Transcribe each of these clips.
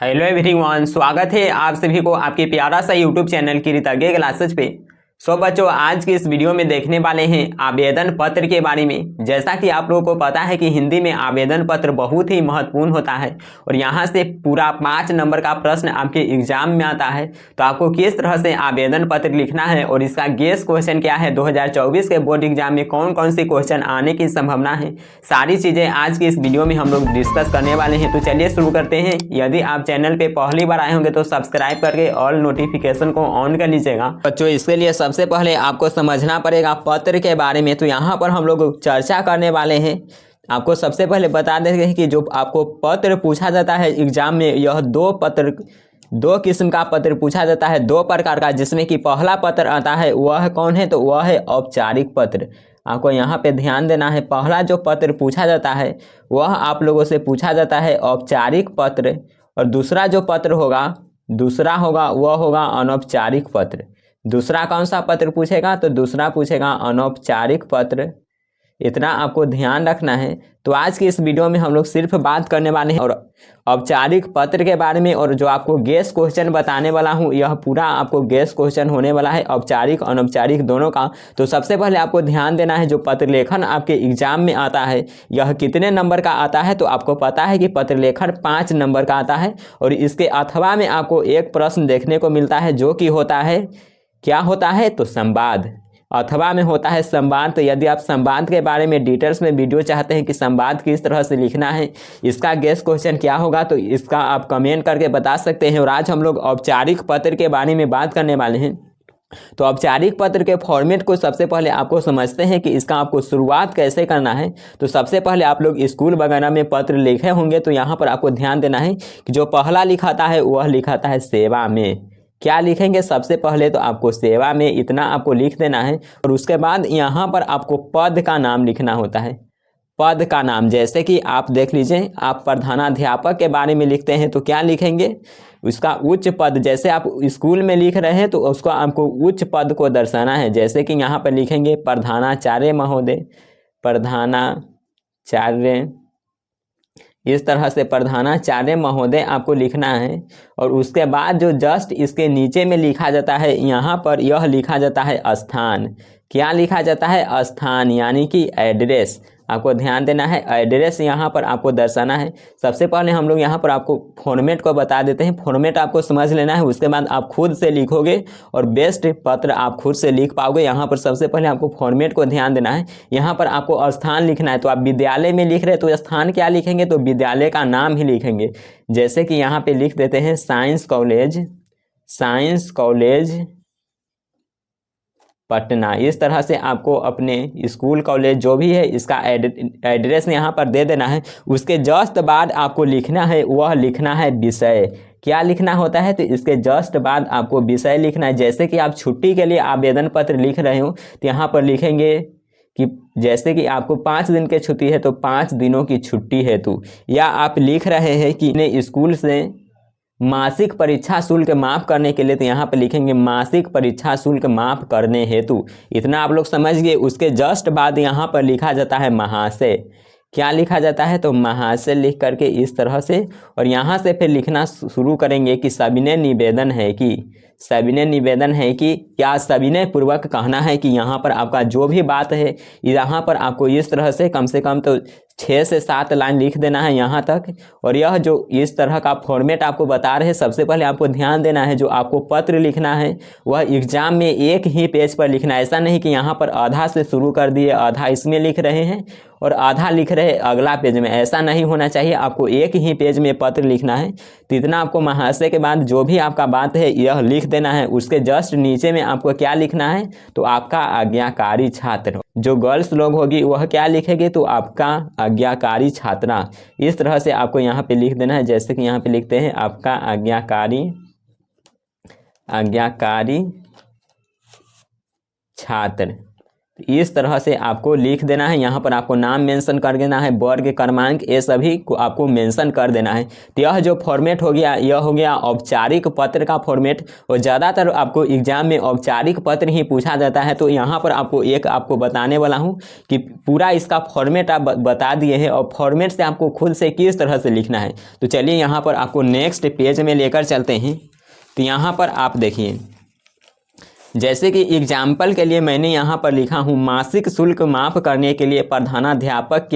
Hello everyone, स्वागत है आप सभी को आपके प्यारा सा यूट्यूब चैनल किरितागे क्लासेज पे। सो बच्चों, आज की इस वीडियो में देखने वाले हैं आवेदन पत्र के बारे में। जैसा कि आप लोगों को पता है कि हिंदी में आवेदन पत्र बहुत ही महत्वपूर्ण होता है और यहाँ से पूरा 5 नंबर का प्रश्न आपके एग्जाम में आता है। तो आपको किस तरह से आवेदन पत्र लिखना है और इसका गेस क्वेश्चन क्या है, 2024 के बोर्ड एग्जाम में कौन कौन सी क्वेश्चन आने की संभावना है, सारी चीज़ें आज की इस वीडियो में हम लोग डिस्कस करने वाले हैं। तो चलिए शुरू करते हैं। यदि आप चैनल पे पहली बार आए होंगे तो सब्सक्राइब करके ऑल नोटिफिकेशन को ऑन कर लीजिएगा। बच्चों, इसके लिए सबसे पहले आपको समझना पड़ेगा पत्र के बारे में। तो यहाँ पर हम लोग चर्चा करने वाले हैं। आपको सबसे पहले बता देंगे कि जो आपको पत्र पूछा जाता है एग्जाम में, यह दो किस्म का पत्र पूछा जाता है, 2 प्रकार का, जिसमें कि पहला पत्र आता है वह कौन है, तो वह है औपचारिक पत्र। आपको यहाँ पे ध्यान देना है, पहला जो पत्र पूछा जाता है वह आप लोगों से पूछा जाता है औपचारिक पत्र, और दूसरा जो पत्र होगा वह होगा अनौपचारिक पत्र। दूसरा कौन सा पत्र पूछेगा, तो दूसरा पूछेगा अनौपचारिक पत्र। इतना आपको ध्यान रखना है। तो आज की इस वीडियो में हम लोग सिर्फ बात करने वाले हैं और औपचारिक पत्र के बारे में, और जो आपको गेस क्वेश्चन बताने वाला हूं यह पूरा आपको गेस क्वेश्चन होने वाला है, औपचारिक अनौपचारिक दोनों का। तो सबसे पहले आपको ध्यान देना है, जो पत्र लेखन आपके एग्जाम में आता है यह कितने नंबर का आता है। तो आपको पता है कि पत्र लेखन 5 नंबर का आता है, और इसके अथवा में आपको एक प्रश्न देखने को मिलता है जो कि होता है, क्या होता है, तो संवाद। अथवा में होता है संवाद। तो यदि आप संवाद के बारे में डिटेल्स में वीडियो चाहते हैं कि संवाद किस तरह से लिखना है, इसका गेस क्वेश्चन क्या होगा, तो इसका आप कमेंट करके बता सकते हैं। और आज हम लोग औपचारिक पत्र के बारे में बात करने वाले हैं। तो औपचारिक पत्र के फॉर्मेट को सबसे पहले आपको समझते हैं कि इसका आपको शुरुआत कैसे करना है। तो सबसे पहले आप लोग स्कूल वगैरह में पत्र लिखे होंगे, तो यहाँ पर आपको ध्यान देना है कि जो पहला लिखाता है वह लिखाता है सेवा में। क्या लिखेंगे, सबसे पहले तो आपको सेवा में इतना आपको लिख देना है, और उसके बाद यहाँ पर आपको पद का नाम लिखना होता है। पद का नाम, जैसे कि आप देख लीजिए, आप प्रधानाध्यापक के बारे में लिखते हैं तो क्या लिखेंगे, उसका उच्च पद। जैसे आप स्कूल में लिख रहे हैं तो उसको आपको उच्च पद को दर्शाना है। जैसे कि यहाँ पर लिखेंगे प्रधानाचार्य महोदय, प्रधानाचार्य, इस तरह से प्रधानाचार्य महोदय आपको लिखना है। और उसके बाद जो जस्ट इसके नीचे में लिखा जाता है, यहाँ पर यह लिखा जाता है स्थान। क्या लिखा जाता है, स्थान, यानी कि एड्रेस। आपको ध्यान देना है, एड्रेस यहाँ पर आपको दर्शाना है। सबसे पहले हम लोग यहाँ पर आपको फॉर्मेट को बता देते हैं। फॉर्मेट आपको समझ लेना है, उसके बाद आप खुद से लिखोगे और बेस्ट पत्र आप खुद से लिख पाओगे। यहाँ पर सबसे पहले आपको फॉर्मेट को ध्यान देना है। यहाँ पर आपको स्थान लिखना है। तो आप विद्यालय में लिख रहे हैं तो स्थान क्या लिखेंगे, तो विद्यालय का नाम ही लिखेंगे। जैसे कि यहाँ पे लिख देते हैं साइंस कॉलेज पटना। इस तरह से आपको अपने स्कूल कॉलेज जो भी है इसका एड्रेस यहाँ पर दे देना है। उसके जस्ट बाद आपको लिखना है, वह लिखना है विषय। क्या लिखना होता है, तो इसके जस्ट बाद आपको विषय लिखना है। जैसे कि आप छुट्टी के लिए आवेदन पत्र लिख रहे हो तो यहाँ पर लिखेंगे कि जैसे कि आपको 5 दिन की छुट्टी है तो 5 दिनों की छुट्टी हेतु, या आप लिख रहे हैं कि अपने स्कूल से मासिक परीक्षा शुल्क माफ करने के लिए, तो यहाँ पर लिखेंगे मासिक परीक्षा शुल्क माफ करने हेतु। इतना आप लोग समझ गए। उसके जस्ट बाद यहाँ पर लिखा जाता है महाशय। क्या लिखा जाता है, तो महाशय लिख करके इस तरह से, और यहाँ से फिर लिखना शुरू करेंगे कि सविनय निवेदन है कि क्या सविनय पूर्वक कहना है कि यहाँ पर आपका जो भी बात है यहाँ पर आपको इस तरह से कम तो 6 से 7 लाइन लिख देना है यहाँ तक। और यह जो इस तरह का फॉर्मेट आपको बता रहे हैं, सबसे पहले आपको ध्यान देना है, जो आपको पत्र लिखना है वह एग्जाम में एक ही पेज पर लिखना है। ऐसा नहीं कि यहाँ पर आधा से शुरू कर दिए, आधा इसमें लिख रहे हैं और आधा लिख रहे हैं अगला पेज में, ऐसा नहीं होना चाहिए। आपको एक ही पेज में पत्र लिखना है। तो इतना आपको महाशय के बाद जो भी आपका बात है यह लिख देना है। उसके जस्ट नीचे में आपको क्या लिखना है, तो आपका आज्ञाकारी छात्र। जो गर्ल्स लोग होगी वह क्या लिखेगी, तो आपका आज्ञाकारी छात्रा। इस तरह से आपको यहाँ पे लिख देना है। जैसे कि यहाँ पे लिखते हैं आपका आज्ञाकारी छात्र। तो इस तरह से आपको लिख देना है। यहाँ पर आपको नाम मेंशन कर देना है, वर्ग क्रमांक, ये सभी को आपको मेंशन कर देना है। तो यह जो फॉर्मेट हो गया, यह हो गया औपचारिक पत्र का फॉर्मेट। और ज़्यादातर आपको एग्जाम में औपचारिक पत्र ही पूछा जाता है। तो यहाँ पर आपको बताने वाला हूँ कि पूरा इसका फॉर्मेट आप बता दिए हैं और फॉर्मेट से आपको खुद से किस तरह से लिखना है। तो चलिए यहाँ पर आपको नेक्स्ट पेज में लेकर चलते हैं। तो यहाँ पर आप देखिए, जैसे कि एग्जाम्पल के लिए मैंने यहाँ पर लिखा हूँ, मासिक शुल्क माफ़ करने के लिए प्रधानाध्यापक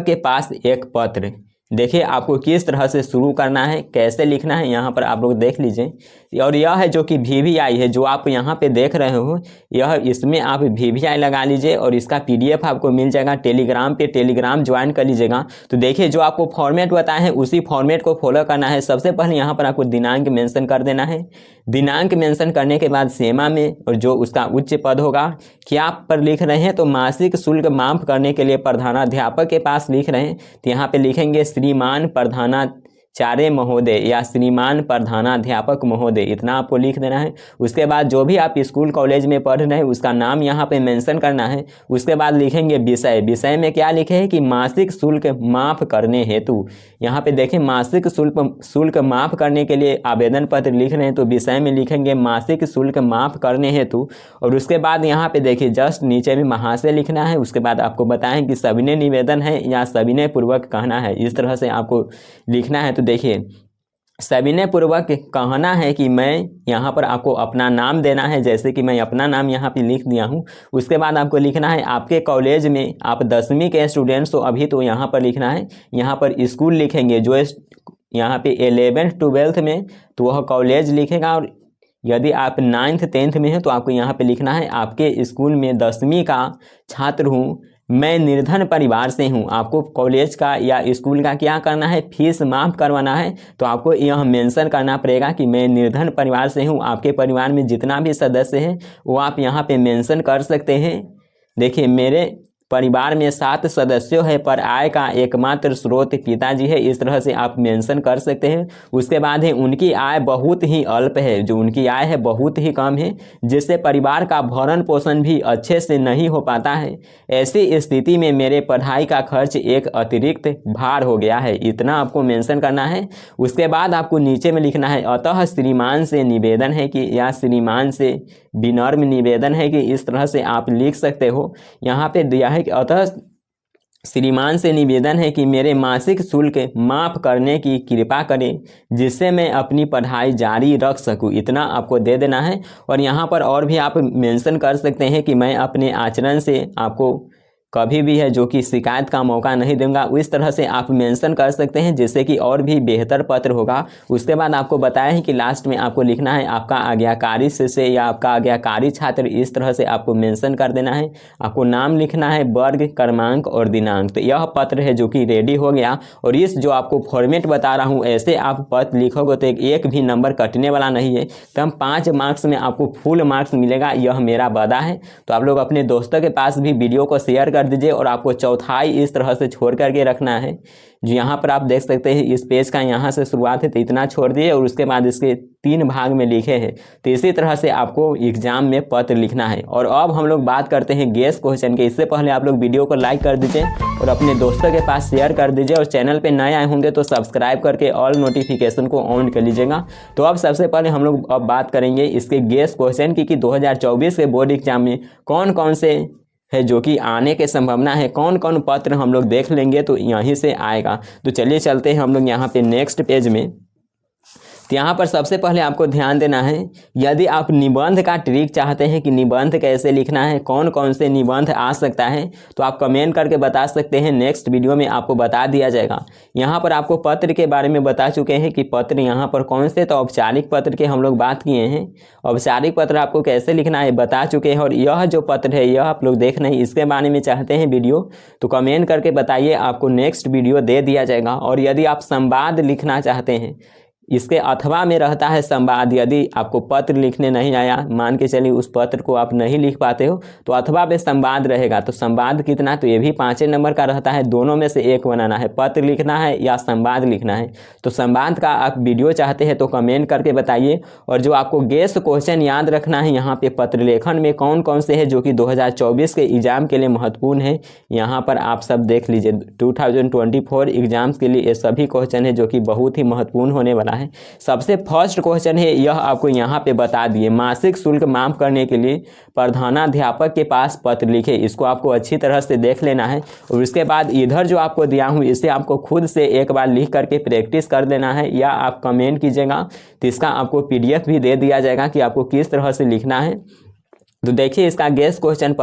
के पास एक पत्र। देखिए आपको किस तरह से शुरू करना है, कैसे लिखना है, यहाँ पर आप लोग देख लीजिए। और यह है जो कि VVI है, जो आप यहाँ पे देख रहे हो, यह इसमें आप VVI लगा लीजिए और इसका PDF आपको मिल जाएगा टेलीग्राम पे। टेलीग्राम ज्वाइन कर लीजिएगा। तो देखिए जो आपको फॉर्मेट बताया है उसी फॉर्मेट को फॉलो करना है। सबसे पहले यहाँ पर आपको दिनांक मेंशन कर देना है। दिनांक मेंशन करने के बाद सेमा में और जो उसका उच्च पद होगा, क्या पर लिख रहे हैं तो मासिक शुल्क माफ़ करने के लिए प्रधानाध्यापक के पास लिख रहे हैं, तो यहाँ पे लिखेंगे श्रीमान प्रधानाचार्य महोदय या श्रीमान प्रधानाध्यापक महोदय, इतना आपको लिख देना है। उसके बाद जो भी आप स्कूल कॉलेज में पढ़ रहे हैं उसका नाम यहाँ पे मेंशन करना है। उसके बाद लिखेंगे विषय। विषय में क्या लिखे हैं कि मासिक शुल्क माफ़ करने हेतु। यहाँ पे देखें मासिक शुल्क माफ़ करने के लिए आवेदन पत्र लिख रहे हैं, तो विषय में लिखेंगे मासिक शुल्क माफ़ करने हेतु। और उसके बाद यहाँ पे देखिए जस्ट नीचे में महाशय लिखना है। उसके बाद आपको बताएं कि सविनय निवेदन है या सविनय पूर्वक कहना है, इस तरह से आपको लिखना है। तो देखिए सविनय पूर्वक कहना है कि मैं, यहाँ पर आपको अपना नाम देना है, जैसे कि मैं अपना नाम यहाँ पे लिख दिया हूँ। उसके बाद आपको लिखना है आपके कॉलेज में आप 10वीं के स्टूडेंट्स हो अभी, तो यहाँ पर लिखना है, यहाँ पर स्कूल लिखेंगे। जो यहाँ पे 11th 12th में तो वह कॉलेज लिखेगा। और यदि आप 9th 10th में है तो आपको यहाँ पे लिखना है आपके स्कूल में 10वीं का छात्र हूँ, मैं निर्धन परिवार से हूँ। आपको कॉलेज का या स्कूल का क्या करना है, फीस माफ़ करवाना है। तो आपको यह मेंशन करना पड़ेगा कि मैं निर्धन परिवार से हूँ। आपके परिवार में जितना भी सदस्य हैं वो आप यहाँ पे मेंशन कर सकते हैं। देखिए मेरे परिवार में 7 सदस्यों है पर आय का एकमात्र स्रोत पिताजी है, इस तरह से आप मेंशन कर सकते हैं। उसके बाद है उनकी आय बहुत ही अल्प है, जो उनकी आय है बहुत ही कम है, जिससे परिवार का भरण पोषण भी अच्छे से नहीं हो पाता है। ऐसी स्थिति में मेरे पढ़ाई का खर्च एक अतिरिक्त भार हो गया है, इतना आपको मेंशन करना है। उसके बाद आपको नीचे में लिखना है अतः श्रीमान से निवेदन है कि, या श्रीमान से विनम्र निवेदन है कि, इस तरह से आप लिख सकते हो। यहाँ पे दिया है कि अतः श्रीमान से निवेदन है कि मेरे मासिक शुल्क माफ़ करने की कृपा करें, जिससे मैं अपनी पढ़ाई जारी रख सकूं, इतना आपको दे देना है। और यहाँ पर और भी आप मेंशन कर सकते हैं कि मैं अपने आचरण से आपको कभी भी है जो कि शिकायत का मौका नहीं दूंगा, इस तरह से आप मेंशन कर सकते हैं, जिससे कि और भी बेहतर पत्र होगा। उसके बाद आपको बताया है कि लास्ट में आपको लिखना है आपका आज्ञाकारी शिष्य या आपका आज्ञाकारी छात्र, इस तरह से आपको मेंशन कर देना है। आपको नाम लिखना है, वर्ग क्रमांक और दिनांक। तो यह पत्र है जो कि रेडी हो गया। और इस जो आपको फॉर्मेट बता रहा हूँ ऐसे आप पत्र लिखोगे तो एक भी नंबर कटने वाला नहीं है, कम 5 मार्क्स में आपको फुल मार्क्स मिलेगा, यह मेरा वादा है। तो आप लोग अपने दोस्तों के पास भी वीडियो को शेयर कर दीजिए। और आपको चौथाई इस तरह से छोड़ करके रखना है, जो यहाँ पर आप देख सकते हैं इस पेज का यहाँ से शुरुआत है तो इतना छोड़ दिए और उसके बाद इसके 3 भाग में लिखे हैं। तो इसी तरह से आपको एग्जाम में पत्र लिखना है। और अब हम लोग बात करते हैं गेस क्वेश्चन के। इससे पहले आप लोग वीडियो को लाइक कर दीजिए और अपने दोस्तों के पास शेयर कर दीजिए। और चैनल पे नए आए होंगे तो सब्सक्राइब करके ऑल नोटिफिकेशन को ऑन कर लीजिएगा। तो अब सबसे पहले हम लोग अब बात करेंगे इसके गेस क्वेश्चन की कि 2024 के बोर्ड एग्जाम में कौन कौन से है जो कि आने के संभावना है, कौन कौन पत्र हम लोग देख लेंगे तो यहीं से आएगा। तो चलिए चलते हैं हम लोग यहाँ पे नेक्स्ट पेज में। तो यहाँ पर सबसे पहले आपको ध्यान देना है, यदि आप निबंध का ट्रिक चाहते हैं कि निबंध कैसे लिखना है, कौन कौन से निबंध आ सकता है, तो आप कमेंट करके बता सकते हैं। नेक्स्ट वीडियो में आपको बता दिया जाएगा। यहाँ पर आपको पत्र के बारे में बता चुके हैं कि पत्र यहाँ पर कौन से, तो औपचारिक पत्र के हम लोग बात किए हैं। औपचारिक पत्र आपको कैसे लिखना है बता चुके हैं। और यह जो पत्र है यह आप लोग देख रहे हैं, इसके बारे में चाहते हैं वीडियो तो कमेंट करके बताइए, आपको नेक्स्ट वीडियो दे दिया जाएगा। और यदि आप संवाद लिखना चाहते हैं इसके अथवा में रहता है संवाद। यदि आपको पत्र लिखने नहीं आया, मान के चलिए उस पत्र को आप नहीं लिख पाते हो, तो अथवा में संवाद रहेगा। तो संवाद कितना, तो ये भी 5 नंबर का रहता है। दोनों में से एक बनाना है, पत्र लिखना है या संवाद लिखना है। तो संवाद का आप वीडियो चाहते हैं तो कमेंट करके बताइए। और जो आपको गेस्ट क्वेश्चन याद रखना है, यहाँ पे पत्र लेखन में कौन कौन से हैं जो कि 2024 के एग्जाम के लिए महत्वपूर्ण है, यहाँ पर आप सब देख लीजिए। 2024 एग्जाम्स के लिए ये सभी क्वेश्चन है जो कि बहुत ही महत्वपूर्ण होने वाला है। सबसे फर्स्ट क्वेश्चन है, यह आपको यहाँ पे बता दिए, मासिक शुल्क माफ करने के लिए प्रधानाध्यापक के पास पत्र लिखे। इसको आपको अच्छी तरह से देख लेना है। और उसके बाद इधर जो आपको दिया हूँ, इसे आपको खुद से एक बार लिख करके प्रैक्टिस कर देना है, या आप कमेंट कीजिएगा तो इसका आपको PDF भी दे दिया जाएगा कि आपको किस तरह से लिखना है। तो देखिए इसका गेस्ट क्वेश्चन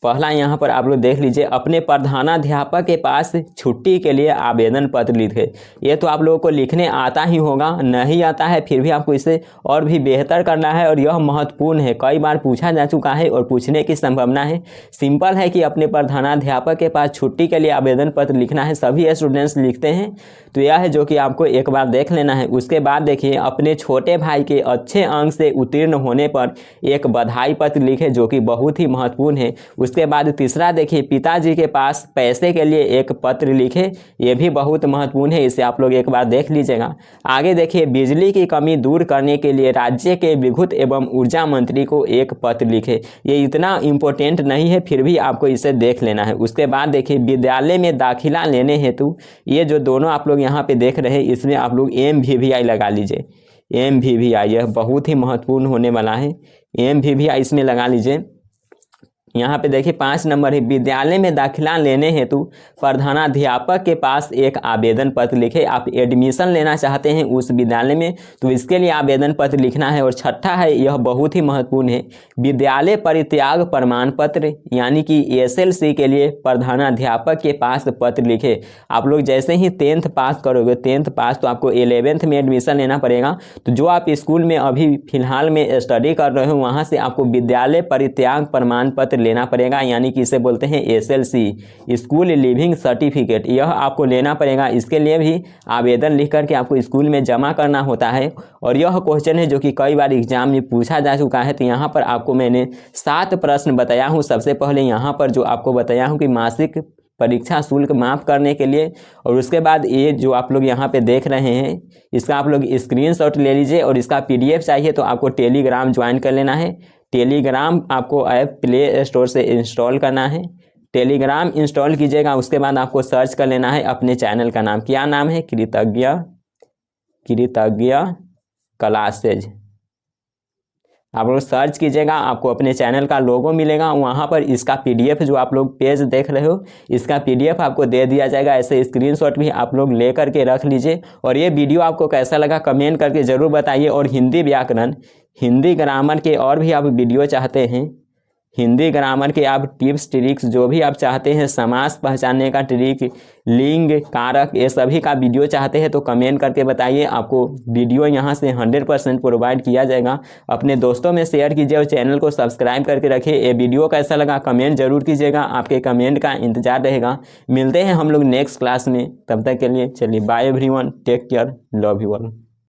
पहला यहाँ पर आप लोग देख लीजिए, अपने प्रधानाध्यापक के पास छुट्टी के लिए आवेदन पत्र लिखे। ये तो आप लोगों को लिखने आता ही होगा, नहीं आता है फिर भी आपको इसे और भी बेहतर करना है, और यह महत्वपूर्ण है, कई बार पूछा जा चुका है और पूछने की संभावना है। सिंपल है कि अपने प्रधानाध्यापक के पास छुट्टी के लिए आवेदन पत्र लिखना है, सभी स्टूडेंट्स लिखते हैं। तो यह है जो कि आपको एक बार देख लेना है। उसके बाद देखिए, अपने छोटे भाई के अच्छे अंक से उत्तीर्ण होने पर एक बधाई पत्र लिखे, जो कि बहुत ही महत्वपूर्ण है। उसके बाद तीसरा देखिए, पिताजी के पास पैसे के लिए एक पत्र लिखे, ये भी बहुत महत्वपूर्ण है, इसे आप लोग एक बार देख लीजिएगा। आगे देखिए, बिजली की कमी दूर करने के लिए राज्य के विद्युत एवं ऊर्जा मंत्री को एक पत्र लिखे। ये इतना इम्पोर्टेंट नहीं है, फिर भी आपको इसे देख लेना है। उसके बाद देखिए, विद्यालय में दाखिला लेने हेतु, ये जो दोनों आप लोग यहाँ पे देख रहे हैं, इसमें आप लोग MVVI लगा लीजिए। MVVI यह बहुत ही महत्वपूर्ण होने वाला है, MVVI इसमें लगा लीजिए। यहाँ पे देखिए 5 नंबर है, विद्यालय में दाखिला लेने हेतु प्रधानाध्यापक के पास एक आवेदन पत्र लिखे। आप एडमिशन लेना चाहते हैं उस विद्यालय में, तो इसके लिए आवेदन पत्र लिखना है। और छठा है, यह बहुत ही महत्वपूर्ण है, विद्यालय परित्याग प्रमाण पत्र, यानी कि SLC के लिए प्रधानाध्यापक के पास पत्र लिखे। आप लोग जैसे ही 10th पास करोगे, 10th पास, तो आपको 11th में एडमिशन लेना पड़ेगा। तो जो आप स्कूल में अभी फिलहाल में स्टडी कर रहे हो, वहाँ से आपको विद्यालय परित्याग प्रमाण पत्र लेना पड़ेगा, यानी कि इसे बोलते हैं SLC, स्कूल लिविंग सर्टिफिकेट। यह आपको लेना पड़ेगा। इसके लिए भी आवेदन लिख करके आपको स्कूल में जमा करना होता है। और यह क्वेश्चन है जो कि कई बार एग्जाम में पूछा जा चुका है। तो यहाँ पर आपको मैंने 7 प्रश्न बताया हूँ। सबसे पहले यहाँ पर जो आपको बताया हूँ कि मासिक परीक्षा शुल्क माफ करने के लिए, और उसके बाद ये जो आप लोग यहाँ पे देख रहे हैं, इसका आप लोग स्क्रीनशॉट ले लीजिए। और इसका PDF चाहिए तो आपको टेलीग्राम ज्वाइन कर लेना है। टेलीग्राम आपको ऐप प्ले स्टोर से इंस्टॉल करना है। टेलीग्राम इंस्टॉल कीजिएगा, उसके बाद आपको सर्च कर लेना है अपने चैनल का नाम। क्या नाम है? कृतज्ञ क्लासेज। आप लोग सर्च कीजिएगा, आपको अपने चैनल का लोगो मिलेगा। वहाँ पर इसका PDF जो आप लोग पेज देख रहे हो, इसका PDF आपको दे दिया जाएगा। ऐसे स्क्रीनशॉट भी आप लोग ले करके रख लीजिए। और ये वीडियो आपको कैसा लगा कमेंट करके ज़रूर बताइए। और हिंदी व्याकरण, हिंदी ग्रामर के और भी आप वीडियो चाहते हैं, हिंदी ग्रामर के आप टिप्स ट्रिक्स जो भी आप चाहते हैं, समास पहचानने का ट्रिक, लिंग, कारक, ये सभी का वीडियो चाहते हैं तो कमेंट करके बताइए। आपको वीडियो यहाँ से 100% प्रोवाइड किया जाएगा। अपने दोस्तों में शेयर कीजिए और चैनल को सब्सक्राइब करके रखिए। ये वीडियो कैसा लगा कमेंट जरूर कीजिएगा, आपके कमेंट का इंतजार रहेगा। मिलते हैं हम लोग नेक्स्ट क्लास में, तब तक के लिए चलिए bye everyone, take care, love you all.